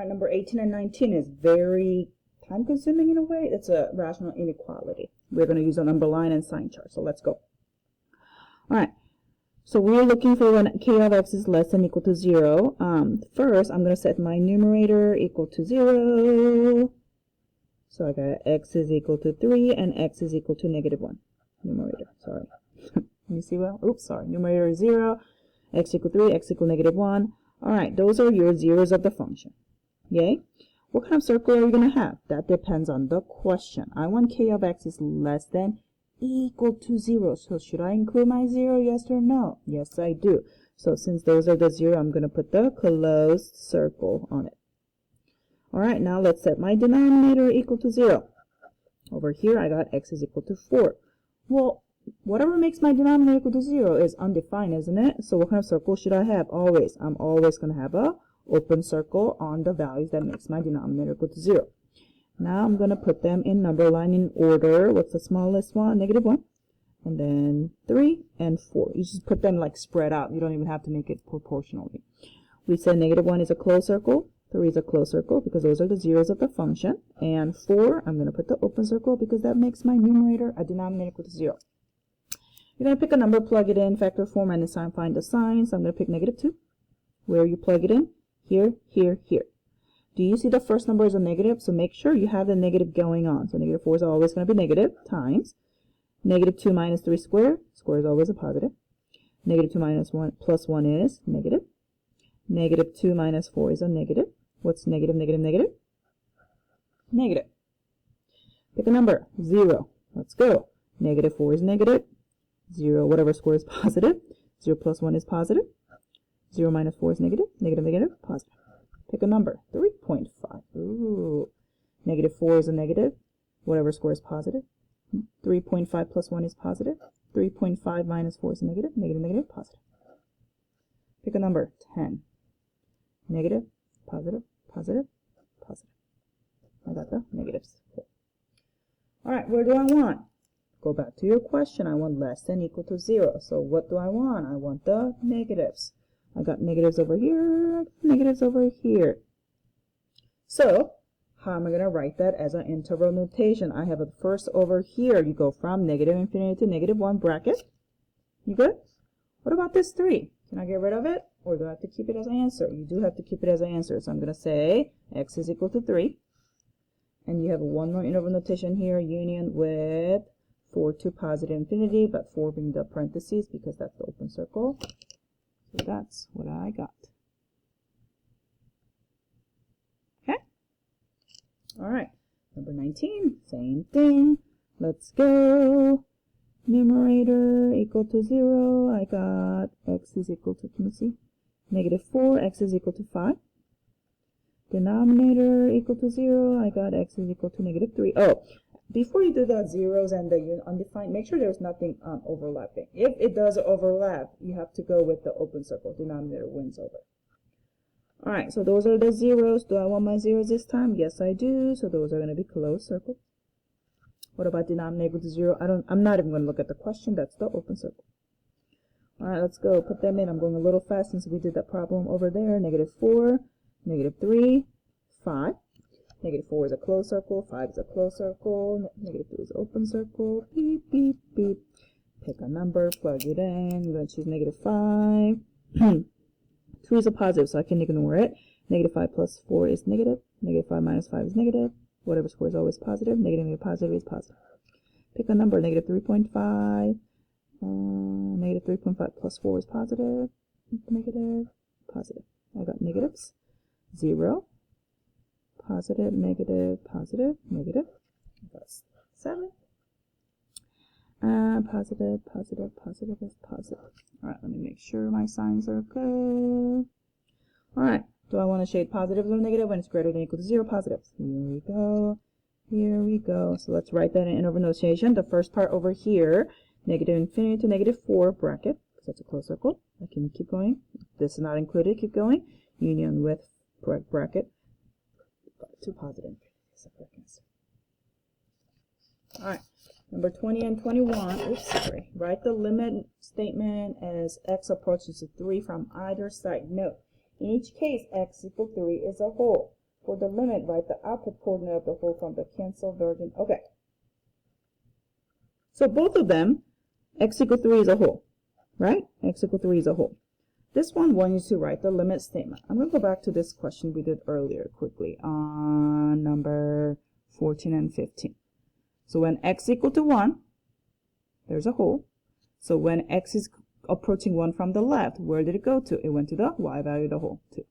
right, number 18 and 19 is very time-consuming in a way. It's a rational inequality. We're going to use a number line and sign chart. So let's go. All right. So we're looking for when k of x is less than or equal to 0. First, I'm going to set my numerator equal to 0. So I got x is equal to 3 and x is equal to -1. Numerator, sorry. Let me see well. Oops, sorry. Numerator is 0, x equal 3, x equal -1. All right, those are your zeros of the function. Yay? What kind of circle are you going to have? That depends on the question. I want k of x is less than equal to 0. So should I include my 0? Yes or no? Yes, I do. So since those are the 0, I'm going to put the closed circle on it. All right, now let's set my denominator equal to 0. Over here, I got x is equal to 4. Well, whatever makes my denominator equal to 0 is undefined, isn't it? So what kind of circle should I have? Always. I'm always going to have a open circle on the values that makes my denominator equal to 0. Now I'm going to put them in number line in order. What's the smallest one? -1. And then 3 and 4. You just put them like spread out. You don't even have to make it proportionally. We said -1 is a closed circle. 3 is a closed circle because those are the zeros of the function. And 4, I'm going to put the open circle because that makes my numerator a denominator equal to 0. You're going to pick a number, plug it in, factor form, and assign, find the sign. So I'm going to pick -2. Where you plug it in? Here, here, here. Do you see the first number is a negative? So make sure you have the negative going on. So -4 is always going to be negative times -2 minus 3 squared. Square is always a positive. -2 minus 1 plus 1 is negative. -2 minus 4 is a negative. What's negative, negative, negative? Negative. Pick a number. 0. Let's go. -4 is negative. 0, whatever square is positive. 0 plus 1 is positive. 0 minus 4 is negative. Negative, negative, positive. Pick a number. 3.5. Ooh. -4 is a negative. Whatever square is positive. 3.5 plus 1 is positive. 3.5 minus 4 is negative. Negative, negative, positive. Pick a number. 10. Negative, positive, positive, positive. I got the negatives. Cool. All right, where do I want? Go back to your question. I want less than or equal to 0. So what do I want? I want the negatives. I got negatives over here, negatives over here. So how am I going to write that as an interval notation? I have a first over here. You go from -infinity to -1 bracket. You good? What about this 3? Can I get rid of it? Or do I have to keep it as an answer? You do have to keep it as an answer. So I'm going to say x is equal to 3. And you have one more interval notation here, union with 4 to positive infinity, but 4 being the parentheses because that's the open circle. So that's what I got. Okay? All right. Number 19, same thing. Let's go. Numerator equal to 0. I got x is equal to, can you see? -4, x is equal to 5. Denominator equal to 0. I got x is equal to -3. Oh, before you do the zeros and the undefined, make sure there's nothing overlapping. If it does overlap, you have to go with the open circle. Denominator wins over. All right, so those are the zeros. Do I want my zeros this time? Yes, I do. So those are going to be closed circles. What about denominator equal to 0? I'm not even going to look at the question. That's the open circle. All right, let's go. Put them in. I'm going a little fast since we did that problem over there. -4, -3, 5. -4 is a closed circle. 5 is a closed circle. -3 is open circle. Beep, beep, beep. Pick a number. Plug it in. I'm going to choose -5. 2 is a positive, so I can ignore it. -5 plus 4 is negative. -5 minus 5 is negative. Whatever square is always positive. Negative, positive is positive. Pick a number. -3.5. -3.5 plus 4 is positive. Negative, positive. I got negatives. 0. Positive, negative, positive, negative. That's 7. Positive, positive, positive is positive. All right, let me make sure my signs are good. All right, do I want to shade positives or negative when it's greater than or equal to 0? Positives. Here we go. Here we go. So let's write that in interval notation. The first part over here, -infinity to -4 bracket, because that's a closed circle. I can keep going. This is not included. Keep going. Union with bracket to positive. All right. Number 20 and 21, oops, sorry. Write the limit statement as x approaches to 3 from either side. Note, in each case, x equals 3 is a whole. For the limit, write the output coordinate of the whole from the cancel version. Okay. So both of them, x equal 3 is a whole, right? X equal 3 is a whole. This one wants you to write the limit statement. I'm going to go back to this question we did earlier quickly on number 14 and 15. So when x equal to 1, there's a whole. So when x is approaching 1 from the left, where did it go to? It went to the y value of the whole, 2.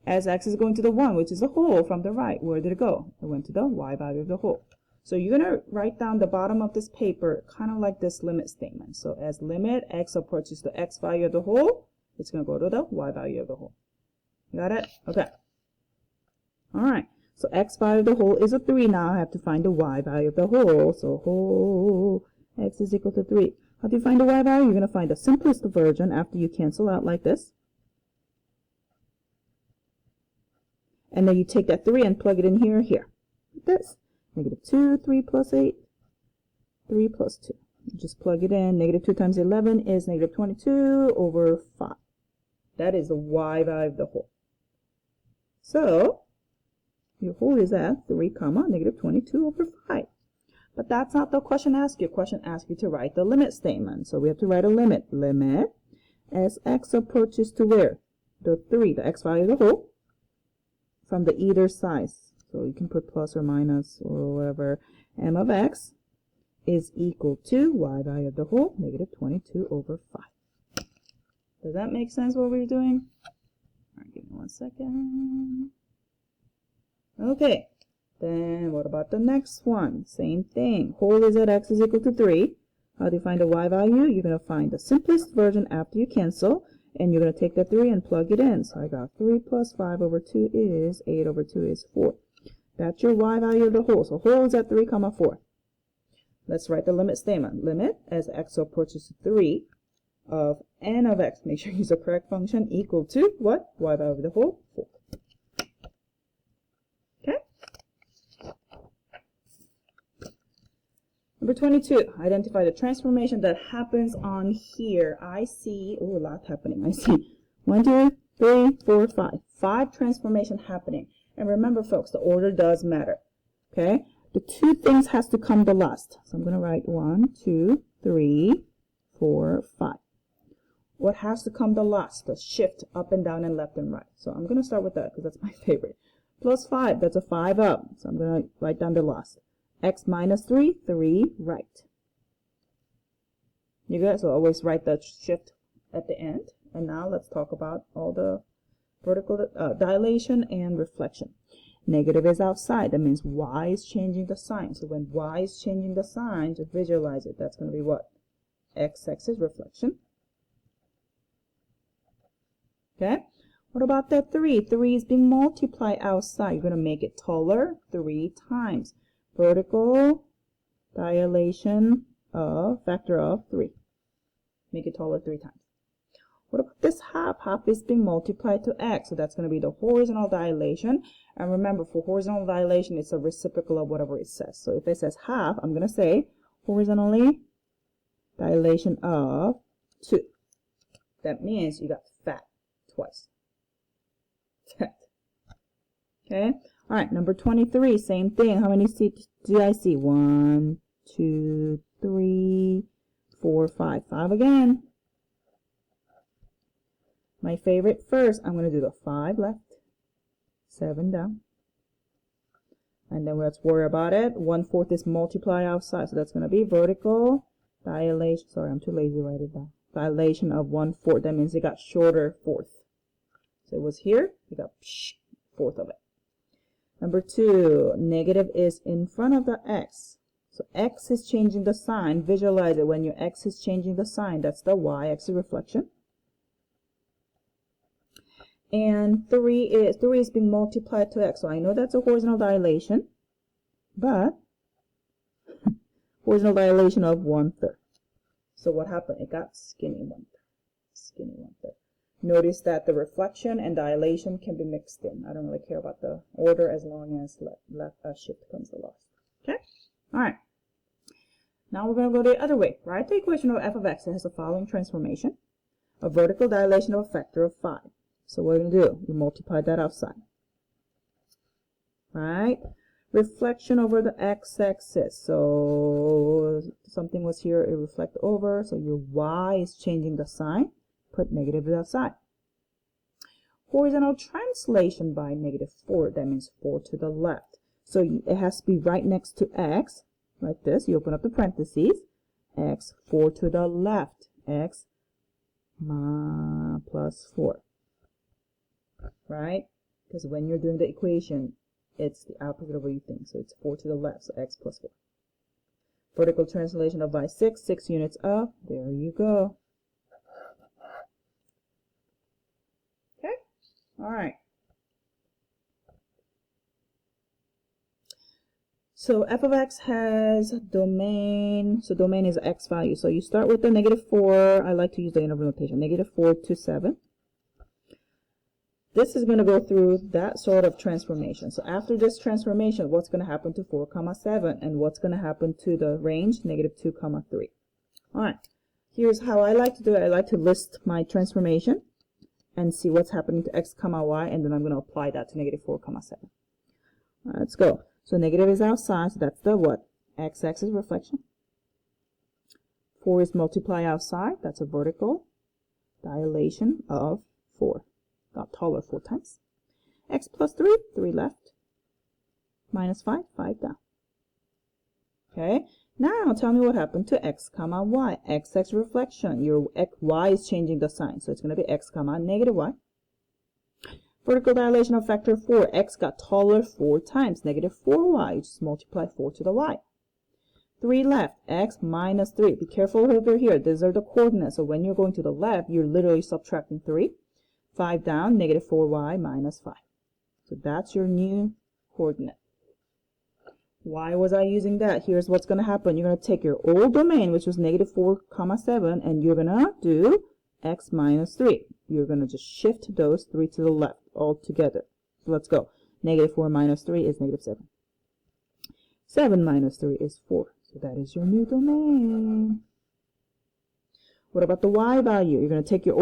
As x is going to the 1, which is the whole from the right, where did it go? It went to the y value of the whole. So you're going to write down the bottom of this paper kind of like this limit statement. So as limit x approaches the x value of the whole, it's going to go to the y value of the whole. Got it? Okay. All right. So x value of the whole is a 3. Now I have to find the y value of the whole. So whole x is equal to 3. How do you find the y value? You're going to find the simplest version after you cancel out like this. And then you take that 3 and plug it in here, here. Like this. Negative 2, 3 plus 8, 3 plus 2. You just plug it in. Negative 2 times 11 is negative 22 over 5. That is the y value of the whole. So your whole is at 3 comma negative 22 over 5. But that's not the question asked you. The question asked you to write the limit statement. So we have to write a limit. Limit as x approaches to where? The 3, the x value of the whole, from the either side. So you can put plus or minus or whatever. M of x is equal to y value of the whole, negative 22 over 5. Does that make sense what we're doing? All right, give me 1 second. Okay, then what about the next one? Same thing. Whole is at x is equal to 3. How do you find the y value? You're going to find the simplest version after you cancel, and you're going to take that 3 and plug it in. So I got 3 plus 5 over 2 is 8 over 2 is 4. That's your y value of the whole. So whole is at 3 comma 4. Let's write the limit statement. Limit as x approaches to 3 of n of x, make sure you use the correct function, equal to what? Y value of the whole, 4. Okay? Number 22, identify the transformation that happens on here. I see, oh, a lot happening. I see 1, 2, 3, 4, 5. 5 transformation happening. And remember, folks, the order does matter. Okay? The 2 things has to come the last. So I'm going to write 1, 2, 3, 4, 5. What has to come the last? The shift up and down and left and right. So I'm going to start with that because that's my favorite. Plus 5, that's a 5 up. So I'm going to write down the last. X minus 3, 3 right. You good? So always write the shift at the end. And now let's talk about all the vertical dilation and reflection. Negative is outside. That means y is changing the sign. So when y is changing the sign, to visualize it, that's going to be what? X-axis reflection. Okay? What about that 3? 3 is being multiplied outside. You're going to make it taller 3 times. Vertical dilation of factor of 3. Make it taller 3 times. What about this half? Half is being multiplied to x. So that's going to be the horizontal dilation. And remember, for horizontal dilation, it's a reciprocal of whatever it says. So if it says half, I'm going to say horizontally dilation of 2. That means you got fat twice. Fat. Okay? All right, number 23, same thing. How many do I see? 1, 2, 3, 4, 5. 5 again. My favorite first, I'm going to do the 5 left, 7 down. And then let's worry about it. 1/4 is multiply outside. So that's going to be vertical dilation. Sorry, I'm too lazy to write it down. Dilation of 1/4. That means it got shorter fourth. So it was here. You got fourth of it. Number 2, negative is in front of the x. So x is changing the sign. Visualize it. When your x is changing the sign, that's the y-axis reflection. And 3 is being multiplied to x. So I know that's a horizontal dilation, but horizontal dilation of 1/3. So what happened? It got skinny 1/3. Skinny 1/3. Notice that the reflection and dilation can be mixed in. I don't really care about the order as long as left shift comes the last. Okay? All right. Now we're going to go the other way. Write the equation of f of x that has the following transformation. A vertical dilation of a factor of 5. So what are you going to do? You multiply that outside. right? Reflection over the x-axis. So something was here, it reflect over. So your y is changing the sign. Put negative outside. Horizontal translation by -4. That means 4 to the left. So it has to be right next to x, like this. You open up the parentheses. X 4 to the left. X plus 4. Right? Because when you're doing the equation, it's the opposite of what you think. So it's 4 to the left, so x plus 4. Vertical translation of by 6, 6 units up. There you go. Okay? All right. So f of x has domain. So domain is x value. So you start with the -4. I like to use the interval notation. -4 to 7. This is going to go through that sort of transformation. So after this transformation, what's going to happen to 4, 7? And what's going to happen to the range, -2, 3? All right. Here's how I like to do it. I like to list my transformation and see what's happening to x, y, and then I'm going to apply that to -4, 7. All right, let's go. So negative is outside, so that's the what? X-axis reflection. 4 is multiply outside, that's a vertical dilation of 4. Got taller 4 times. X plus 3, 3 left. Minus 5, 5 down. Okay, now tell me what happened to x, y. X-axis reflection, your y is changing the sign, so it's going to be x, -y. Vertical dilation of factor 4. X got taller 4 times. -4y. You just multiply 4 to the y. 3 left. X minus 3. Be careful over here. These are the coordinates. So when you're going to the left, you're literally subtracting 3. 5 down. -4y minus 5. So that's your new coordinate. Why was I using that? Here's what's going to happen. You're going to take your old domain, which was -4, 7, and you're going to do x minus 3. You're going to just shift those 3 to the left all together. So let's go. -4 minus 3 is -7. 7 minus 3 is 4. So that is your new domain. What about the y value? You're going to take your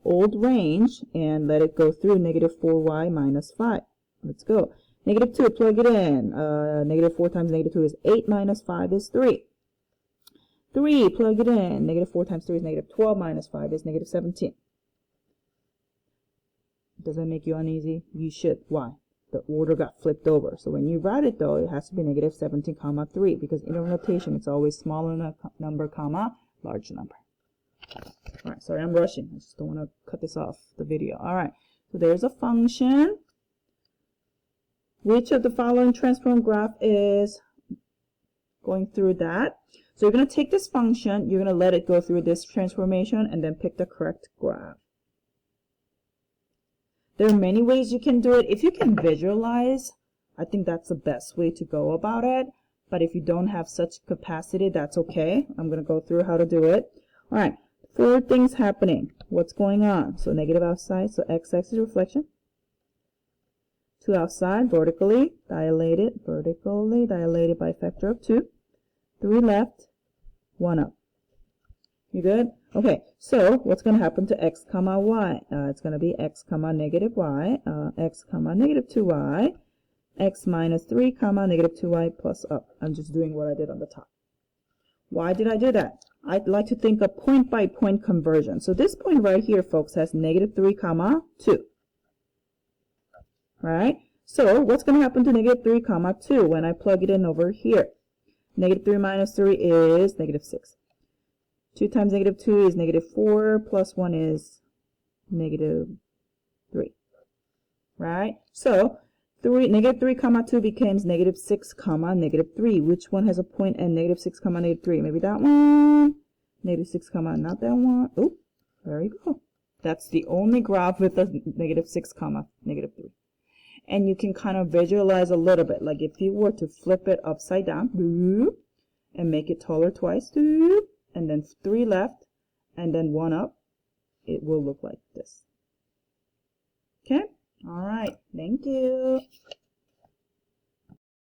old range and let it go through -4y minus 5. Let's go. -2, plug it in. -4 times -2 is 8 minus 5 is 3. 3, plug it in. -4 times 3 is -12 minus 5 is -17. Does that make you uneasy? You should. Why? The order got flipped over. So when you write it though, it has to be -17, 3 because in notation it's always smaller number, large number. All right, sorry, I'm rushing. I just don't want to cut this off the video. All right, so there's a function. Which of the following transform graph is going through that? So you're going to take this function, you're going to let it go through this transformation, and then pick the correct graph. There are many ways you can do it. If you can visualize, I think that's the best way to go about it. But if you don't have such capacity, that's okay. I'm going to go through how to do it. All right, 4 things happening. What's going on? So negative outside, so x-axis reflection. 2 outside, vertically dilated by a factor of 2. 3 left, 1 up. You good? Okay, so what's going to happen to x, y? It's going to be x, -y, x, -2y, x minus 3, -2y plus up. I'm just doing what I did on the top. Why did I do that? I'd like to think of point-by-point conversion. So this point right here, folks, has -3, 2. Right? So what's going to happen to -3, 2 when I plug it in over here? -3 minus 3 is -6. 2 times -2 is -4, plus 1 is -3. Right? So -3, 2 becomes -6, -3. Which one has a point at -6, -3? Maybe that one. -6, not that one. Oh, there you go. That's the only graph with a -6, -3. And you can kind of visualize a little bit, like if you were to flip it upside down and make it taller twice, and then 3 left and then 1 up, it will look like this. Okay? All right. Thank you.